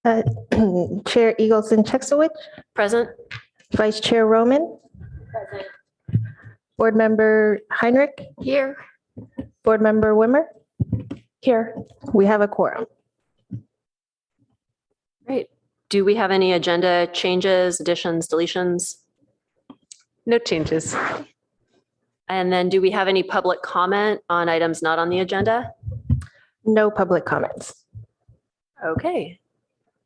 Uh, Chair Eagleson Cheksowich, Present. Vice Chair Roman, Present. Board Member Heinrich, Here. Board Member Wimmer. Here, we have a quorum. Great. Do we have any agenda changes, additions, deletions? No changes. And then do we have any public comment on items not on the agenda? No public comments. Okay.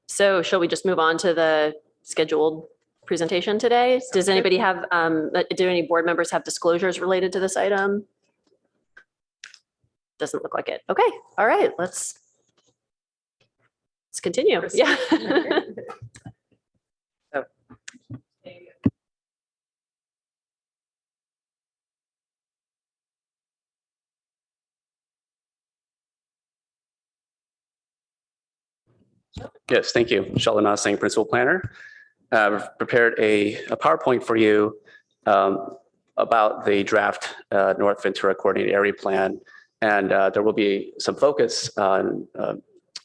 So shall we just move on to the scheduled presentation today? Does anybody have, do any board members have disclosures related to this item? Doesn't look like it. Okay. All right. Let's continue. Yeah. Yes, thank you. Sheldon Singh, Principal Planner. We've prepared a PowerPoint for you about the draft North Ventura Coordinated Area Plan. And there will be some focus on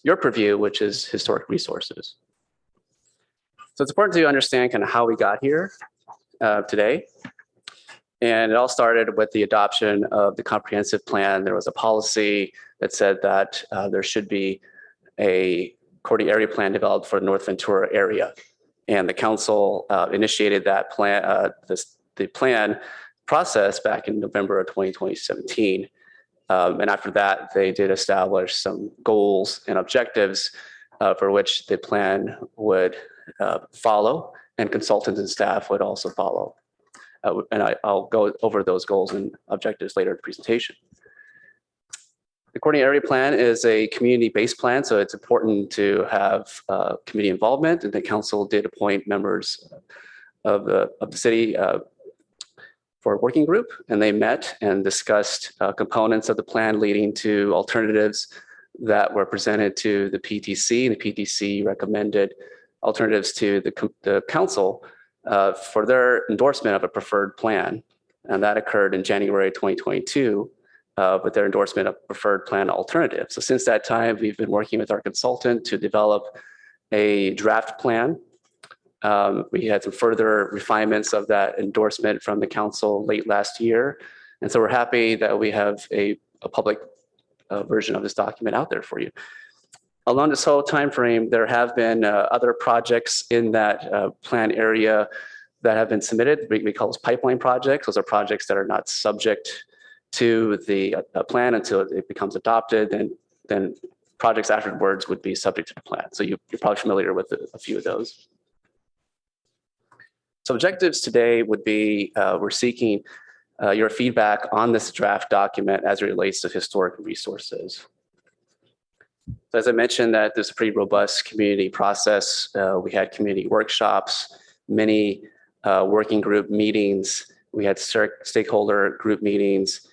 your purview, which is historic resources. So it's important to understand kind of how we got here today. And it all started with the adoption of the comprehensive plan. There was a policy that said that there should be a coordinated area plan developed for the North Ventura area. And the council initiated that plan, the plan process back in November of 2017. And after that, they did establish some goals and objectives for which the plan would follow, and consultants and staff would also follow. And I'll go over those goals and objectives later in the presentation. The coordinated area plan is a community-based plan, so it's important to have community involvement, and the council did appoint members of the city for a working group, and they met and discussed components of the plan leading to alternatives that were presented to the PTC, and the PTC recommended alternatives to the council for their endorsement of a preferred plan, and that occurred in January 2022. With their endorsement of preferred plan alternative. So since that time, we've been working with our consultant to develop a draft plan. We had some further refinements of that endorsement from the council late last year. And so we're happy that we have a public version of this document out there for you. Along this whole time frame, there have been other projects in that plan area that have been submitted. We call those pipeline projects. Those are projects that are not subject to the plan until it becomes adopted, and then projects afterwards would be subject to the plan. So you're probably familiar with a few of those. So objectives today would be, we're seeking your feedback on this draft document as it relates to historic resources. So as I mentioned, that there's a pretty robust community process. We had community workshops, many working group meetings. We had stakeholder group meetings.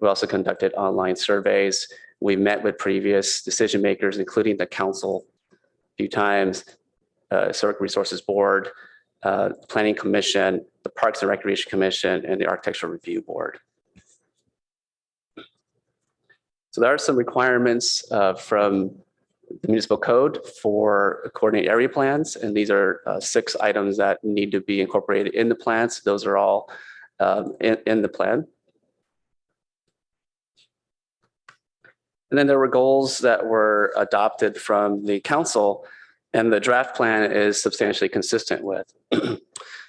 We also conducted online surveys. We met with previous decision makers, including the council a few times, Historic Resources Board, Planning Commission, the Parks and Recreation Commission, and the Architectural Review Board. So there are some requirements from the municipal code for coordinated area plans, and these are 6 items that need to be incorporated in the plans. Those are all in the plan. And then there were goals that were adopted from the council, and the draft plan is substantially consistent with.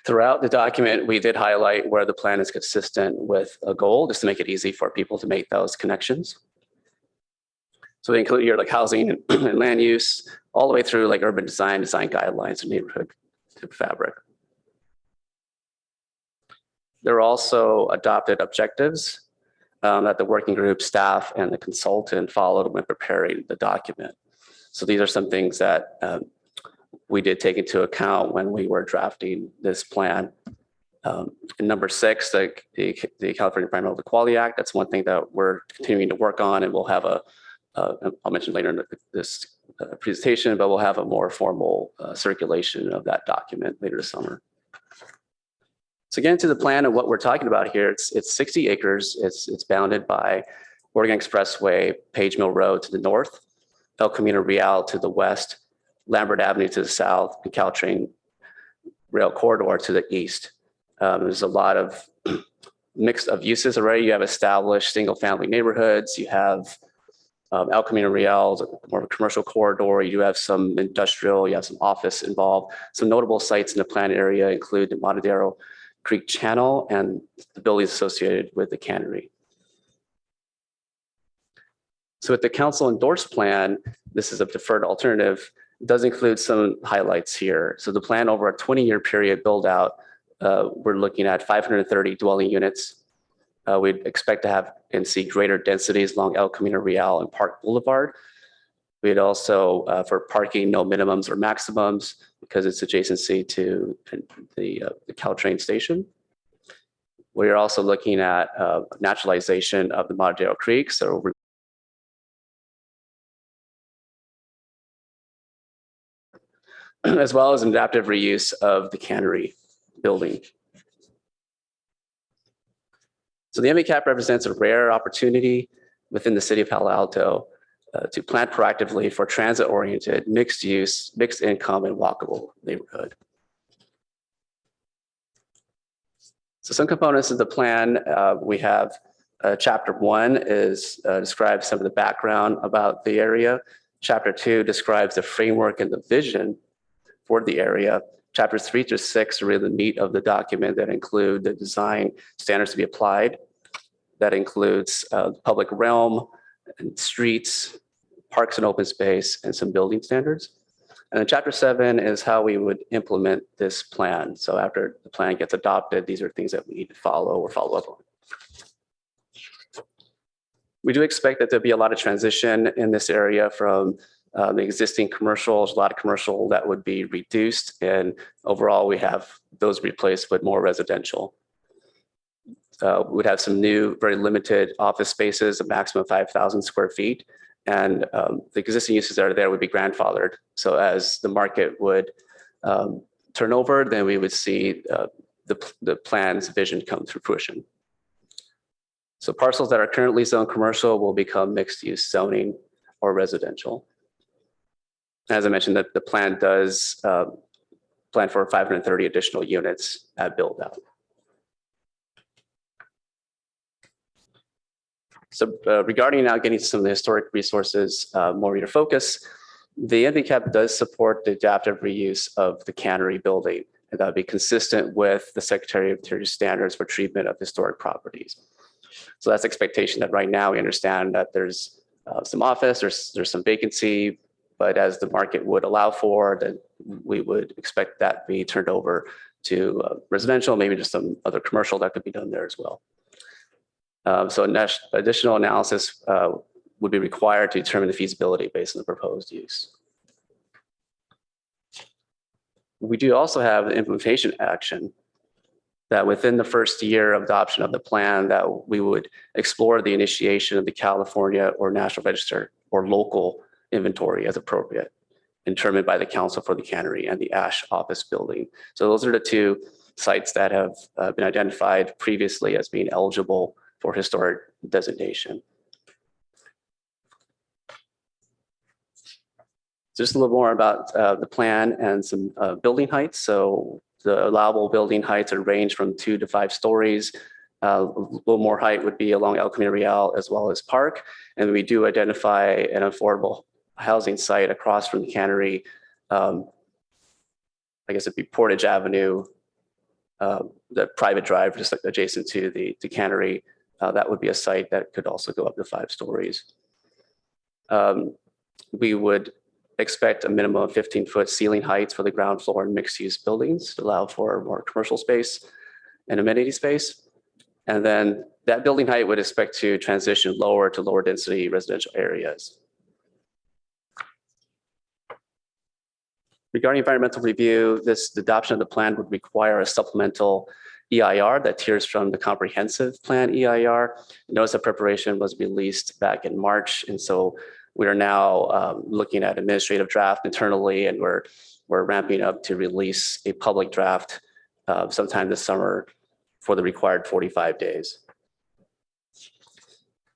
Throughout the document, we did highlight where the plan is consistent with a goal, just to make it easy for people to make those connections. So they include here like housing and land use, all the way through like urban design guidelines, and neighborhood fabric. There are also adopted objectives that the working group, staff, and the consultant followed when preparing the document. So these are some things that we did take into account when we were drafting this plan. Number 6, the California Environmental Equality Act, that's one thing that we're continuing to work on, and we'll have I'll mention later in this presentation, but we'll have a more formal circulation of that document later this summer. So getting to the plan of what we're talking about here, it's 60 acres. It's bounded by Oregon Expressway, Page Mill Road to the north, El Camino Real to the west, Lambert Avenue to the south, and Caltrain rail corridor to the east. There's a lot of mix of uses already. You have established single family neighborhoods. You have El Camino Real, more of a commercial corridor. You do have some industrial, you have some office involved. Some notable sites in the planned area include the Matadero Creek Channel and the buildings associated with the cannery. So with the council endorsed plan, this is a deferred alternative, it does include some highlights here. So the plan over a 20-year period build out, we're looking at 530 dwelling units. We'd expect to have and see greater densities along El Camino Real and Park Boulevard. We'd also, for parking, no minimums or maximums because it's adjacency to the Caltrain station. We're also looking at naturalization of the Matadero Creek. So as well as adaptive reuse of the cannery building. So the ME-CAP represents a rare opportunity within the city of Palo Alto to plan proactively for transit-oriented, mixed use, mixed income, and walkable neighborhood. So some components of the plan, we have chapter 1 describes some of the background about the area. Chapter 2 describes the framework and the vision for the area. Chapters 3 through 6 are really the meat of the document that include the design standards to be applied. That includes public realm and streets, parks and open space, and some building standards. And then chapter 7 is how we would implement this plan. So after the plan gets adopted, these are things that we need to follow or follow up on. We do expect that there'll be a lot of transition in this area from the existing commercials, a lot of commercial that would be reduced, and overall we have those replaced with more residential. We'd have some new, very limited office spaces, a maximum of 5,000 square feet, and the existing uses that are there would be grandfathered. So as the market would turn over, then we would see the plan's vision come to fruition. So parcels that are currently zoned commercial will become mixed use zoning or residential. As I mentioned, that the plan does plan for 530 additional units at build out. So regarding now getting some of the historic resources more reader focus, the NVCAP does support the adaptive reuse of the cannery building, and that would be consistent with the Secretary of Interior standards for treatment of historic properties. So that's expectation that right now we understand that there's some office, there's some vacancy, but as the market would allow for, then we would expect that be turned over to residential, maybe just some other commercial that could be done there as well. So additional analysis would be required to determine the feasibility based on the proposed use. We do also have the implementation action that within the first year of adoption of the plan that we would explore the initiation of the California or National Register or local inventory as appropriate, determined by the Council for the Cannery and the Ash Office Building. So those are the two sites that have been identified previously as being eligible for historic designation. Just a little more about the plan and some building heights. So the allowable building heights are range from 2 to 5 stories. A little more height would be along El Camino Real as well as Park. And we do identify an affordable housing site across from the cannery. I guess it'd be Portage Avenue, the private drive just like adjacent to the cannery. That would be a site that could also go up to 5 stories. We would expect a minimum of 15-foot ceiling heights for the ground floor and mixed-use buildings to allow for more commercial space and amenity space. And then that building height would expect to transition lower to lower density residential areas. Regarding environmental review, the adoption of the plan would require a supplemental EIR that tiers from the comprehensive plan EIR. Notice of preparation was released back in March. And so we are now looking at administrative draft internally, and we're ramping up to release a public draft sometime this summer for the required 45 days.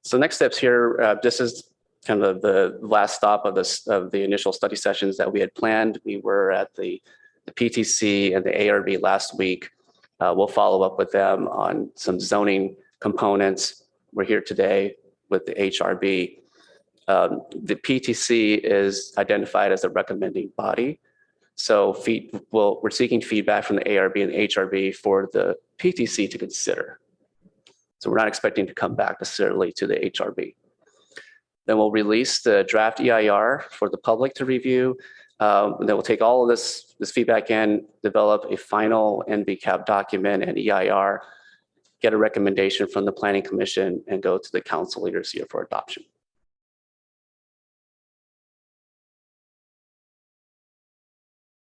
So next steps here, this is kind of the last stop of the initial study sessions that we had planned. We were at the PTC and the ARB last week. We'll follow up with them on some zoning components. We're here today with the HRB. The PTC is identified as a recommending body. So we're seeking feedback from the ARB and the HRB for the PTC to consider. So we're not expecting to come back necessarily to the HRB. Then we'll release the draft EIR for the public to review. And then we'll take all of this feedback in, develop a final NBCAP document and EIR, get a recommendation from the Planning Commission, and go to the council later this year for adoption.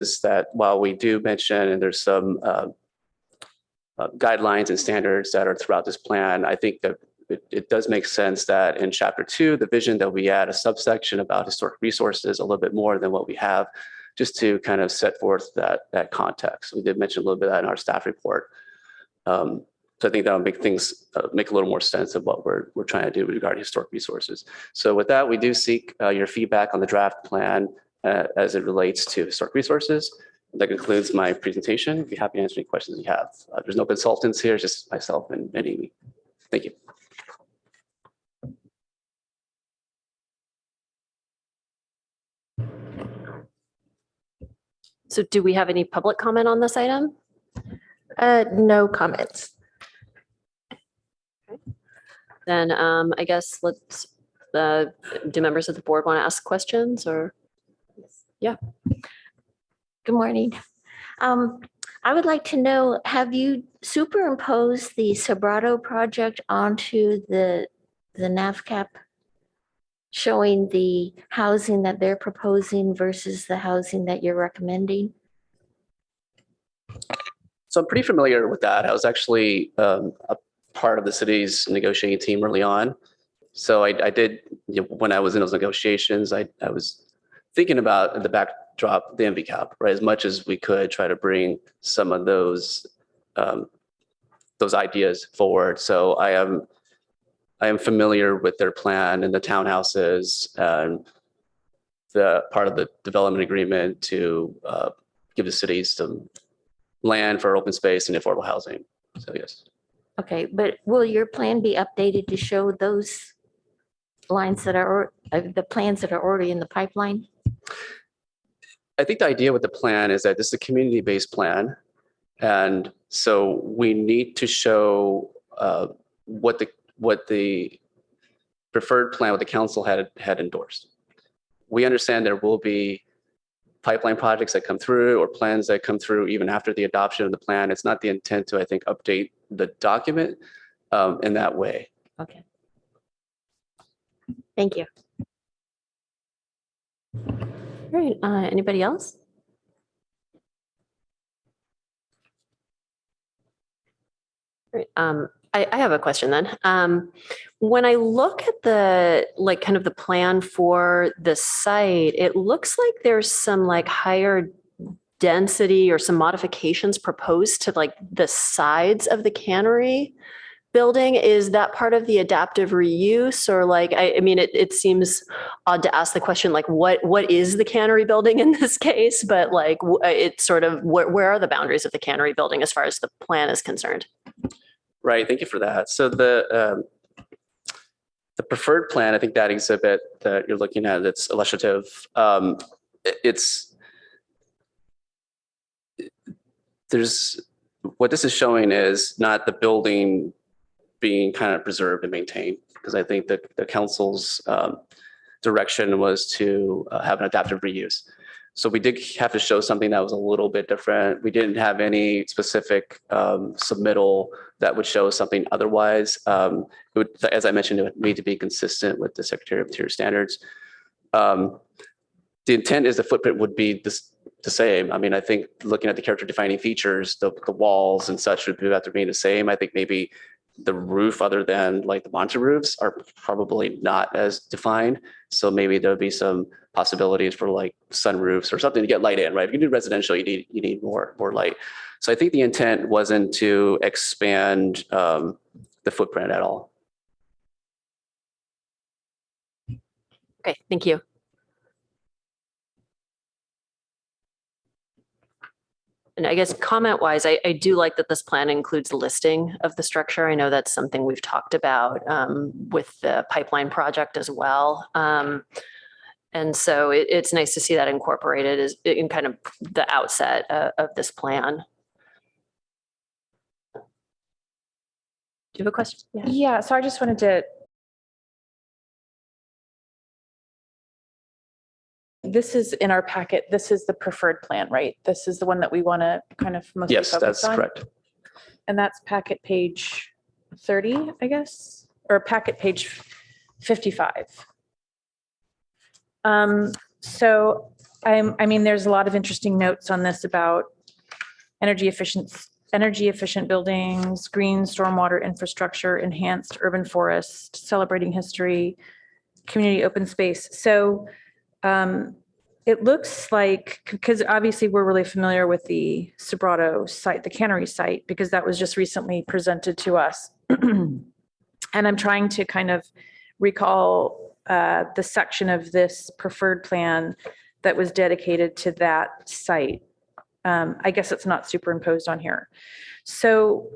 Is that while we do mention, and there's some guidelines and standards that are throughout this plan, I think that it does make sense that in Chapter 2, the vision, that we add a subsection about historic resources a little bit more than what we have, just to kind of set forth that context. We did mention a little bit of that in our staff report. So I think that'll make things make a little more sense of what we're trying to do regarding historic resources. So with that, we do seek your feedback on the draft plan as it relates to historic resources. That concludes my presentation. I'd be happy to answer any questions you have. There's no consultants here, just myself and Amy. Thank you. So do we have any public comment on this item? No comments. Then I guess let's, do members of the board want to ask questions or? Yeah. Good morning. I would like to know, have you superimposed the Sobrato project onto the NAVCAP, showing the housing that they're proposing versus the housing that you're recommending? So I'm pretty familiar with that. I was actually a part of the city's negotiating team early on. So I did, when I was in those negotiations, I was thinking about the backdrop, the NVCAP, right? As much as we could try to bring some of those ideas forward. So I am familiar with their plan and the townhouses and the part of the development agreement to give the cities some land for open space and affordable housing. So yes. Okay, but will your plan be updated to show those lines that are, the plans that are already in the pipeline? I think the idea with the plan is that this is a community-based plan. And so we need to show what the preferred plan, what the council had endorsed. We understand there will be pipeline projects that come through or plans that come through even after the adoption of the plan. It's not the intent to, I think, update the document in that way. Okay. Thank you. All right, anybody else? All right, I have a question then. When I look at the, like, kind of the plan for the site, it looks like there's some like higher density or some modifications proposed to like the sides of the cannery building. Is that part of the adaptive reuse, or like, I mean, it seems odd to ask the question, like, what is the cannery building in this case? But like, it's sort of, where are the boundaries of the cannery building as far as the plan is concerned? Right, thank you for that. So the preferred plan, I think that exhibit that you're looking at, it's illustrative. What this is showing is not the building being kind of preserved and maintained, because I think that the council's direction was to have an adaptive reuse. So we did have to show something that was a little bit different. We didn't have any specific submittal that would show something otherwise. It would, as I mentioned, it would need to be consistent with the Secretary of Interior standards. The intent is the footprint would be the same. I mean, I think looking at the character defining features, the walls and such would have to remain the same. I think maybe the roof, other than like the monitor roofs, are probably not as defined. So maybe there'll be some possibilities for like sunroofs or something to get light in, right? If you do residential, you need more light. So I think the intent wasn't to expand the footprint at all. Okay, thank you. And I guess comment wise, I do like that this plan includes listing of the structure. I know that's something we've talked about with the pipeline project as well. And so it's nice to see that incorporated as in kind of the outset of this plan. Do you have a question? Yeah. Yeah, so I just wanted to. This is in our packet. This is the preferred plan, right? This is the one that we want to kind of mostly Yes, focus that's on. correct. And that's packet page 30, I guess, or packet page 55. So I mean, there's a lot of interesting notes on this about energy efficient buildings, green stormwater infrastructure, enhanced urban forest, celebrating history, community open space. So it looks like, because obviously we're really familiar with the Sobrato site, the cannery site, because that was just recently presented to us. And I'm trying to kind of recall the section of this preferred plan that was dedicated to that site. I guess it's not superimposed on here. So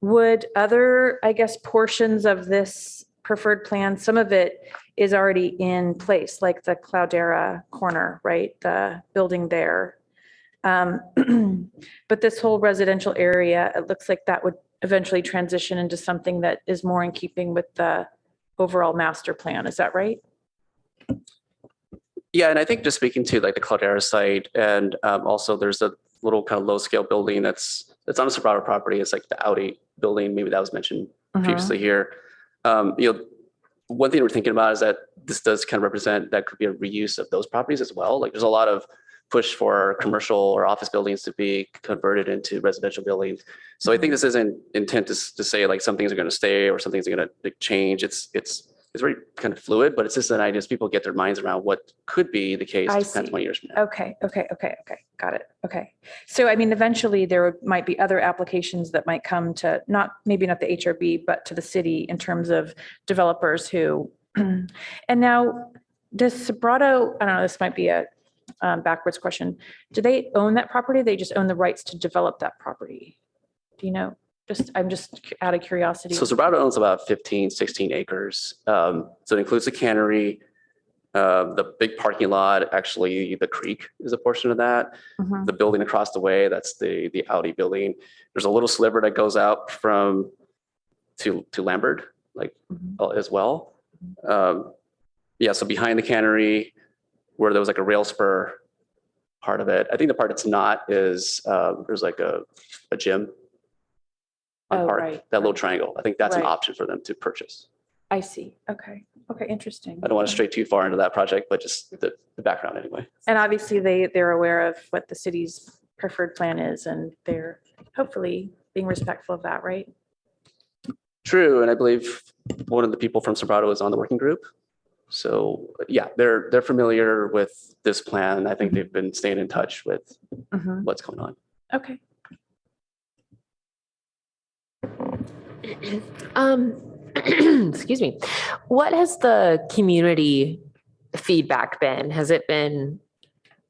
would other, I guess, portions of this preferred plan, some of it is already in place, like the Cloudera corner, right? The building there. But this whole residential area, it looks like that would eventually transition into something that is more in keeping with the overall master plan. Is that right? Yeah, and I think just speaking to like the Cloudera site, and also there's a little kind of low scale building that's on a Sobrato property. It's like the Audi building. Maybe that was mentioned previously here. One thing we're thinking about is that this does kind of represent that could be a reuse of those properties as well. Like there's a lot of push for commercial or office buildings to be converted into residential buildings. So I think this isn't intent to say like some things are going to stay or some things are going to change. It's very kind of fluid, but it's just an idea as people get their minds around what could be the case 10, 20 years from now. Okay. Got it. Okay. So, I mean, eventually there might be other applications that might come to maybe not the HRB, but to the city in terms of developers who, and now does Sobrato, I don't know, this might be a backwards question. Do they own that property? They just own the rights to develop that property? Do you know? I'm just out of curiosity. So Sobrato owns about 15, 16 acres. So it includes the cannery, the big parking lot, actually the creek is a portion of that. The building across the way, that's the Audi building. There's a little sliver that goes out from to Lambert, like as well. Yeah, so behind the cannery, where there was like a rail spur part of it. I think the part that's not is there's like a gym. That little triangle. I think that's an option for them to purchase. I see. Okay, interesting. I don't want to stray too far into that project, but just the background anyway. And obviously they're aware of what the city's preferred plan is, and they're hopefully being respectful of that, right? True, and I believe one of the people from Sobrato is on the working group. So yeah, they're familiar with this plan. I think they've been staying in touch with what's going on. Okay. Excuse me. What has the community feedback been? Has it been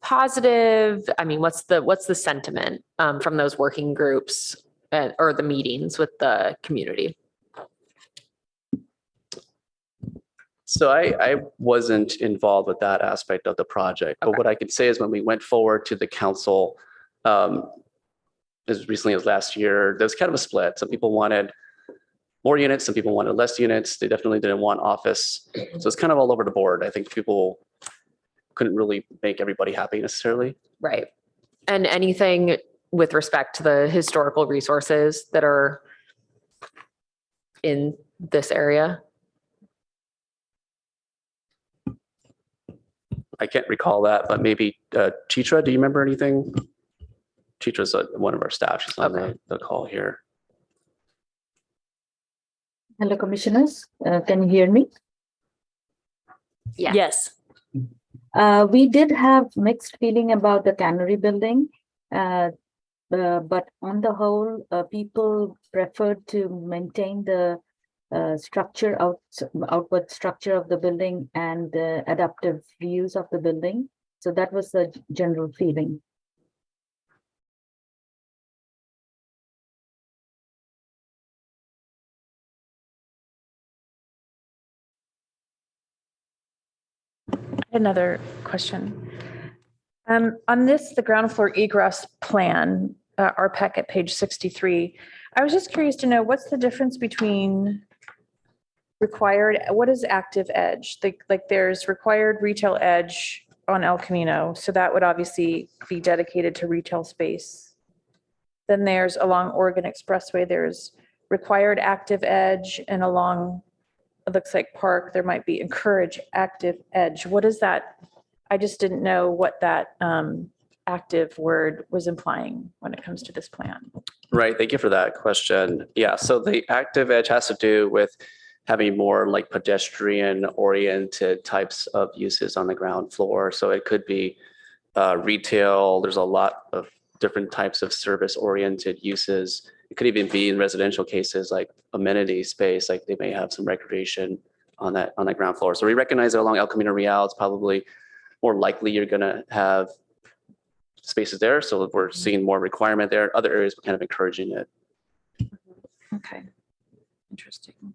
positive? I mean, what's the sentiment from those working groups or the meetings with the community? So I wasn't involved with that aspect of the project, but what I can say is when we went forward to the council, as recently as last year, there was kind of a split. Some people wanted more units, some people wanted less units. They definitely didn't want office. So it's kind of all over the board. I think people couldn't really make everybody happy necessarily. Right. And anything with respect to the historical resources that are in this area? I can't recall that, but maybe Chitra, do you remember anything? Chitra's one of our staff. She's on the call here. Hello, commissioners. Can you hear me? Yeah. Yes. We did have mixed feeling about the cannery building, but on the whole, people preferred to maintain the outward structure of the building and adaptive reuse of the building. So that was the general feeling. Another question. On this, the ground floor egress plan, RPEC at page 63, I was just curious to know what's the difference between required, what is active edge? Like there's required retail edge on El Camino, so that would obviously be dedicated to retail space. Then there's along Oregon Expressway, there's required active edge, and along, it looks like Park, there might be encourage active edge. What is that? I just didn't know what that active word was implying when it comes to this plan. Right. Thank you for that question. Yeah. So the active edge has to do with having more like pedestrian oriented types of uses on the ground floor. So it could be retail. There's a lot of different types of service oriented uses. It could even be in residential cases like amenity space, like they may have some recreation on the ground floor. So we recognize that along El Camino Real, it's probably more likely you're going to have spaces there. So we're seeing more requirement there. Other areas, we're kind of encouraging it. Okay. Interesting. Okay.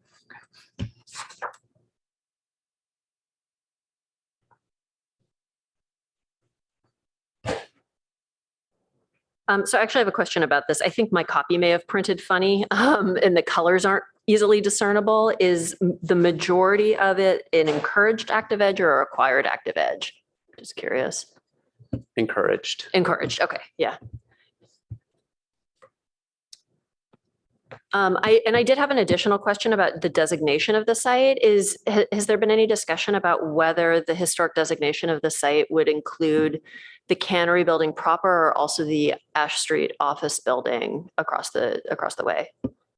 So actually I have a question about this. I think my copy may have printed funny and the colors aren't easily discernible. Is the majority of it an encouraged active edge or a required active edge? Just curious. Encouraged. Encouraged. Okay. Yeah. I did have an additional question about the designation of the site. Has there been any discussion about whether the historic designation of the site would include the cannery building proper or also the Ash Street office building across the way?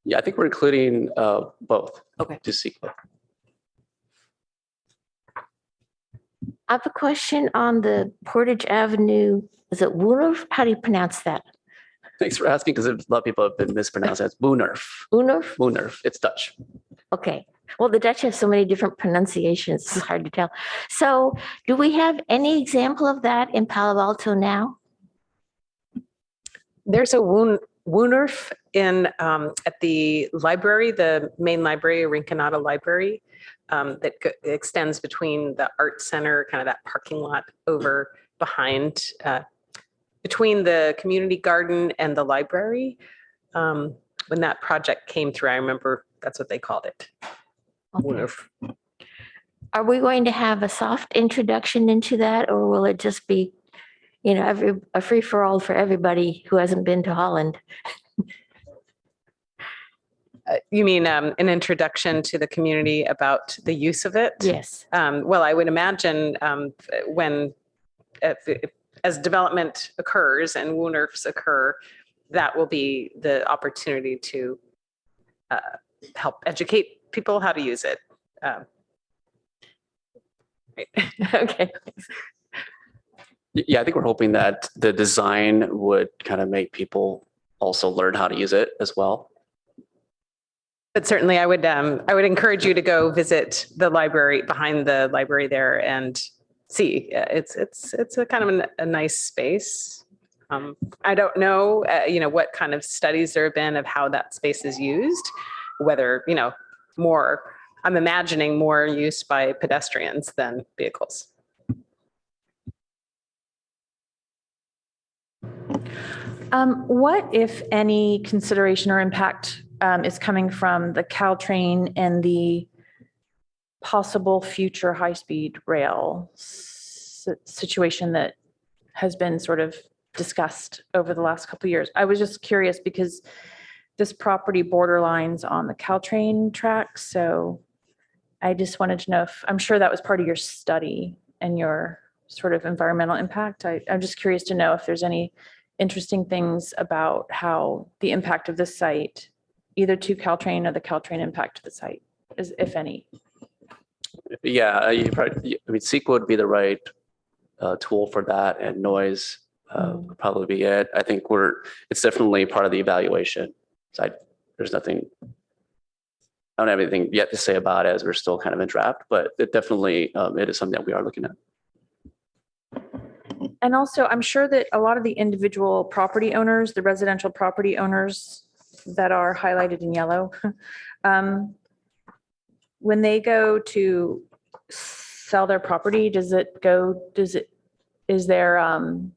Yeah, I think we're including both. Okay. To see. I have a question on the Portage Avenue. Is it Woonerf? How do you pronounce that? Thanks for asking, because a lot of people have been mispronounced. It's Woonerf. Woonerf? Woonerf. It's Dutch. Okay. Well, the Dutch have so many different pronunciations. It's hard to tell. So do we have any example of that in Palo Alto now? There's a Woonerf in at the library, the main library, Rinconada Library, that extends between the art center, kind of that parking lot over behind, between the community garden and the library. When that project came through, I remember that's what they called it. Okay. Woonerf. Are we going to have a soft introduction into that, or will it just be, a free for all for everybody who hasn't been to Holland? You mean an introduction to the community about the use of it? Yes. Well, I would imagine when, as development occurs and Woonerfs occur, that will be the opportunity to help educate people how to use it. Right. Okay. Yeah, I think we're hoping that the design would kind of make people also learn how to use it as well. But certainly I would encourage you to go visit the library, behind the library there, and see. It's a kind of a nice space. I don't know, what kind of studies there have been of how that space is used, whether, more, I'm imagining more use by pedestrians than vehicles. What, if any, consideration or impact is coming from the Caltrain and the possible future high-speed rail situation that has been sort of discussed over the last couple of years? I was just curious because this property borderlines on the Caltrain tracks, so I just wanted to know if, I'm sure that was part of your study and your sort of environmental impact. I'm just curious to know if there's any interesting things about how the impact of this site, either to Caltrain or the Caltrain impact to the site, is, if any. Yeah, CEQA would be the right tool for that, and noise would probably be it. I think it's definitely part of the evaluation. So there's nothing I don't have anything yet to say about it as we're still kind of in draft, but it definitely, it is something that we are looking at. And also, I'm sure that a lot of the individual property owners, the residential property owners that are highlighted in yellow, when they go to sell their property, is there, I'm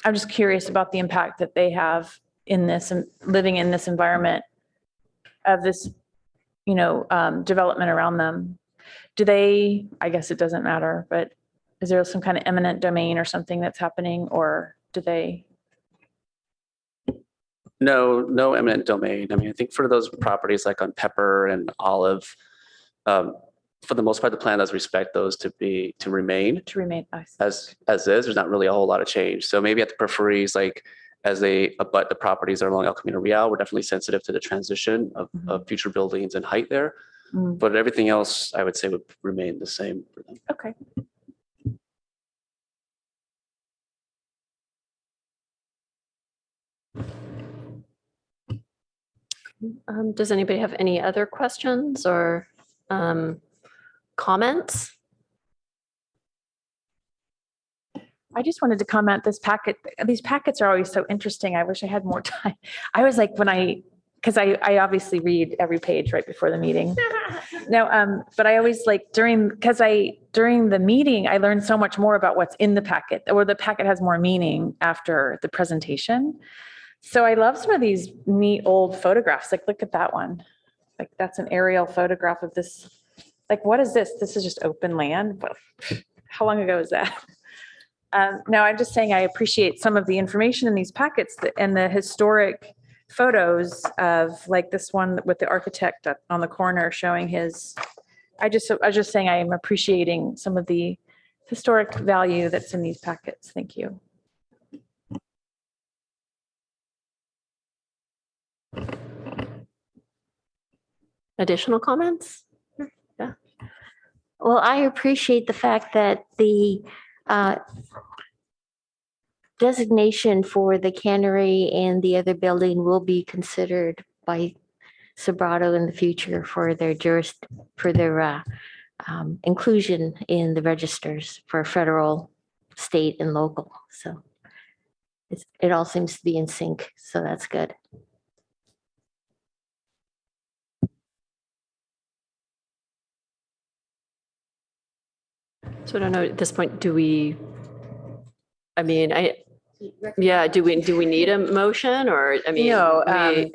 just curious about the impact that they have in this and living in this environment of this, development around them. Do they, I guess it doesn't matter, but is there some kind of eminent domain or something that's happening, or do they? No eminent domain. I mean, I think for those properties like on Pepper and Olive, for the most part, the plan does respect those to remain To remain as is. There's not really a whole lot of change. So maybe at the peripheries, like as they abut the properties that are along El Camino Real, we're definitely sensitive to the transition of future buildings and height there. But everything else, I would say, would remain the same for them. Okay. Does anybody have any other questions or comments? I just wanted to comment these packets are always so interesting. I wish I had more time. I was like, because I obviously read every page right before the meeting. No, but I always like during the meeting, I learned so much more about what's in the packet, or the packet has more meaning after the presentation. So I love some of these neat old photographs. Like, look at that one. Like, that's an aerial photograph of this. Like, what is this? This is just open land. How long ago is that? No, I'm just saying I appreciate some of the information in these packets and the historic photos of, like, this one with the architect on the corner showing his. I was just saying I am appreciating some of the historic value that's in these packets. Thank you. Additional comments? Well, I appreciate the fact that the designation for the cannery and the other building will be considered by Sobrato in the future for their inclusion in the registers for federal, state, and local. So it all seems to be in sync. So that's good. So I don't know, at this point, do we need a motion, or, I mean? No, we-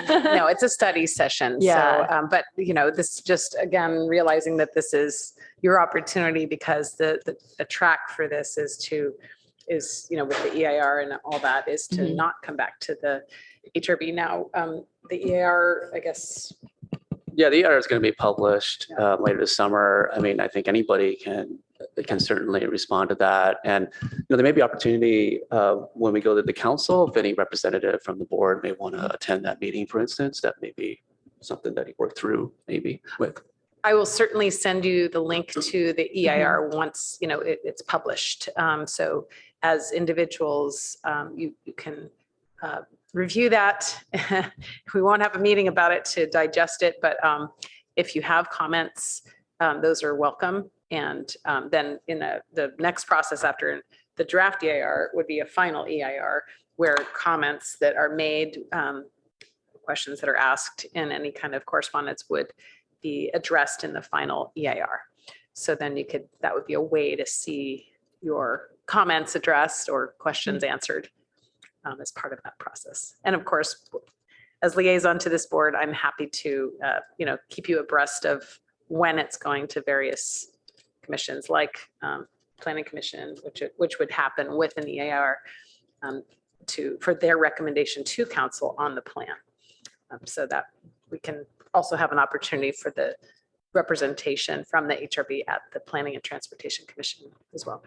No, it's a study session. Yeah. So, but this just, again, realizing that this is your opportunity, because the track for this is with the EIR and all that, is to Mhm. not come back to the HRB now. The EIR, I guess. Yeah, the EIR is going to be published later this summer. I mean, I think anybody can certainly respond to that. And there may be opportunity when we go to the council, if any representative from the board may want to attend that meeting, for instance, that may be something that you work through maybe with. I will certainly send you the link to the EIR once, it's published. So as individuals, you can review that. We won't have a meeting about it to digest it, but if you have comments, those are welcome. And then in the next process after the draft EIR would be a final EIR, where comments that are made, questions that are asked, and any kind of correspondence would be addressed in the final EIR. So then that would be a way to see your comments addressed or questions answered as part of that process. And of course, as liaison to this board, I'm happy to, keep you abreast of when it's going to various commissions, like Planning Commission, which would happen with an EIR for their recommendation to council on the plan, so that we can also have an opportunity for the representation from the HRB at the Planning and Transportation Commission as well.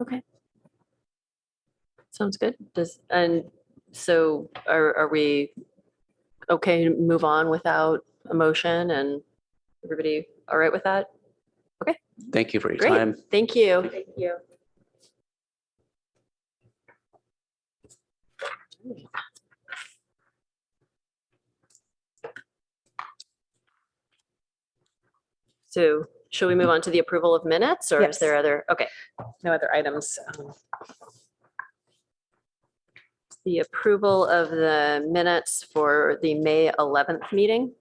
Okay. Sounds good. And so are we okay to move on without a motion, and everybody all right with that? Okay, Thank you for your great. time. Thank you. Thank you. So should we move on to the approval of minutes or is Yes. there other, okay. No other items. The approval of the minutes for the May 11th meeting.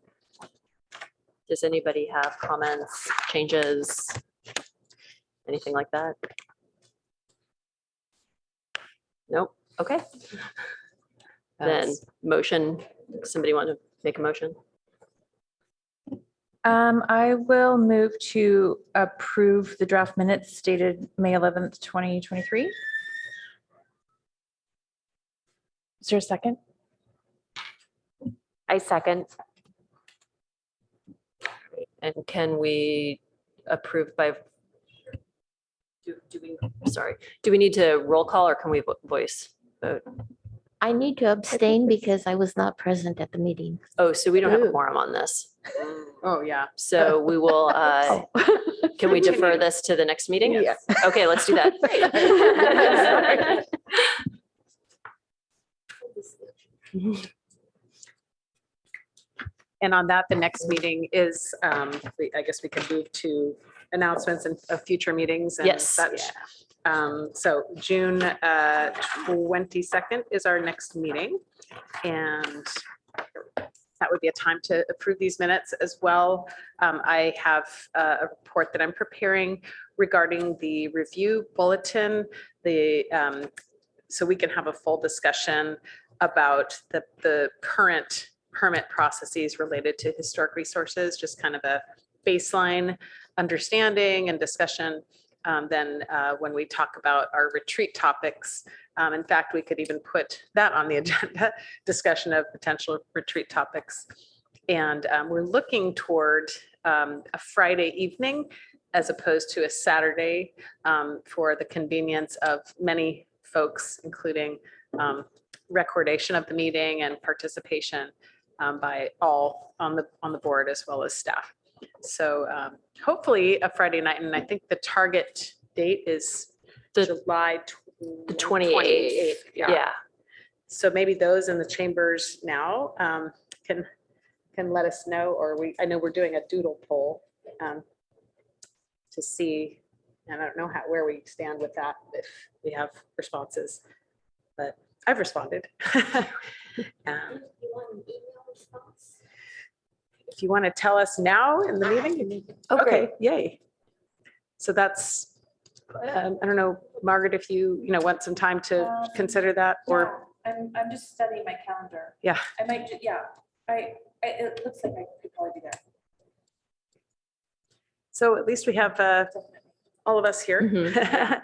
Does anybody have comments, changes, anything like that? Nope. Okay. Then motion, somebody want to make a motion? I will move to approve the draft minutes dated May 11th, 2023. Is there a second? I second. And can we approve by? Do we need to roll call or can we voice vote? I need to abstain because I was not present at the meeting. Oh, so we don't have a Ooh. quorum on this. Oh, yeah. So we will, can we defer this to the next meeting? Yeah. Okay, let's do that. And on that, the next meeting is, I guess we can move to announcements and of future meetings and Yes. such. So June 22nd is our next meeting. And that would be a time to approve these minutes as well. I have a report that I'm preparing regarding the review bulletin, so we can have a full discussion about the current permit processes related to historic resources, just kind of a baseline understanding and discussion. Then when we talk about our retreat topics, in fact, we could even put that on the agenda, discussion of potential retreat topics. And we're looking toward a Friday evening as opposed to a Saturday for the convenience of many folks, including recordation of the meeting and participation by all on the board as well as staff. So hopefully a Friday night, and I think the target date is July The 28th. Yeah. So maybe those in the chambers now can let us know, or I know we're doing a doodle poll to see, and I don't know where we stand with that, if we have responses, but I've responded. If you want to tell us now in the meeting. Okay, yay. So that's, I don't know, Margaret, if you want some time to consider that, or. I'm just studying my calendar. Yeah. I might, it looks like I could probably do that. So at least we have all of us here. Mhm.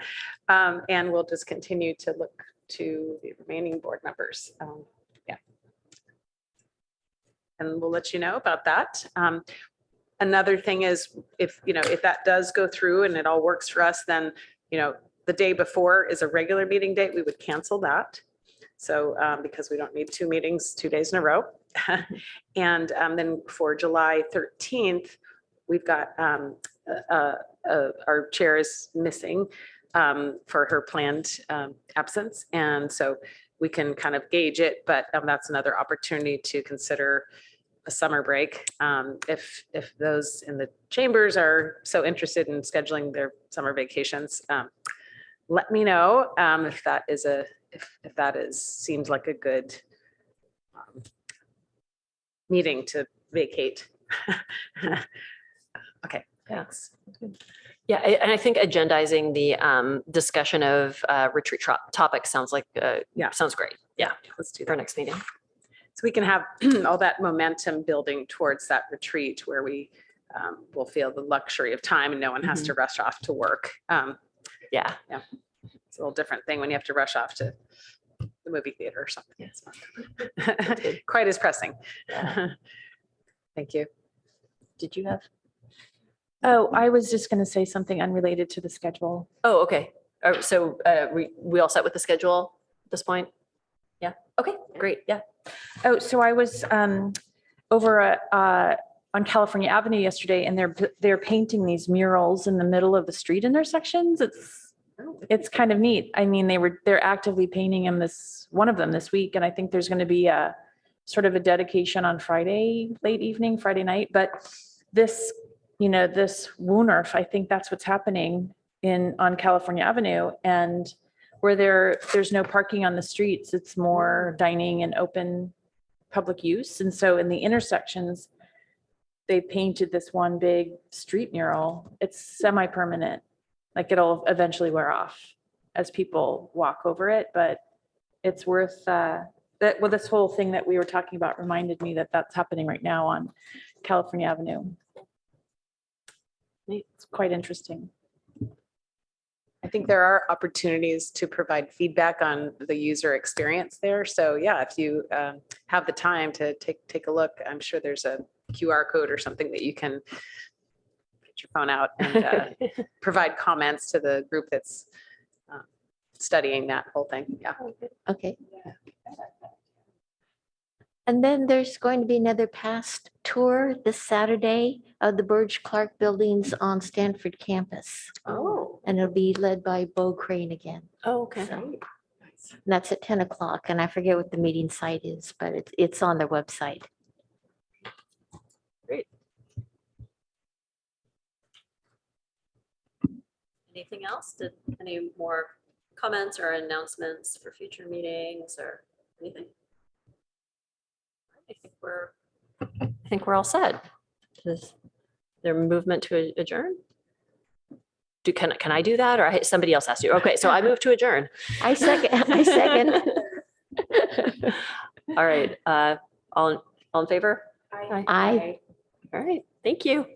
And we'll just continue to look to the remaining board members. Yeah. And we'll let you know about that. Another thing is if that does go through and it all works for us, then, the day before is a regular meeting date, we would cancel that. So because we don't need 2 meetings 2 days in a row. And then for July 13th, we've got our chair is missing for her planned absence. And so we can kind of gauge it, but that's another opportunity to consider a summer break. If those in the chambers are so interested in scheduling their summer vacations, let me know if that seems like a good meeting to vacate. Okay, thanks. Yeah, and I think agendizing the discussion of retreat topics sounds like, sounds great. Yeah, Let's do for our that. next meeting. So we can have all that momentum building towards that retreat where we will feel the luxury of time and no one has to rush off to work. Yeah. It's a little different thing when you have to rush off to the movie theater or something. It's not quite as pressing. Thank you. Did you have? Oh, I was just going to say something unrelated to the schedule. Oh, okay. So we all set with the schedule at this point? Yeah. Okay, great. Yeah. Oh, so I was over on California Avenue yesterday, and they're painting these murals in the middle of the street intersections. It's kind of neat. I mean, they're actively painting them one of them this week, and I think there's going to be a sort of a dedication on Friday, late evening, Friday night. But this you know, this Woonerf, I think that's what's happening on California Avenue. And where there's no parking on the streets, it's more dining and open public use. And so in the intersections, they painted this one big street mural. It's semi-permanent, like it'll eventually wear off as people walk over it, but it's worth, well, this whole thing that we were talking about reminded me that that's happening right now on California Avenue. It's quite interesting. I think there are opportunities to provide feedback on the user experience there. So yeah, if you have the time to take a look, I'm sure there's a QR code or something that you can get your phone out and provide comments to the group that's studying that whole thing. Yeah. Okay. And then there's going to be another past tour this Saturday of the Burge Clark buildings on Stanford campus. Oh, And it'll be led by Bo Crane again. okay. So, and that's at 10 o'clock. And I forget what the meeting site is, but it's on their website. Great. Anything else? Any more comments or announcements for future meetings or anything? I think we're all set. Is there movement to adjourn? Can I do that, or somebody else has to? Okay, so I move to adjourn. I second. All right, all in favor? Aye. All right, thank you.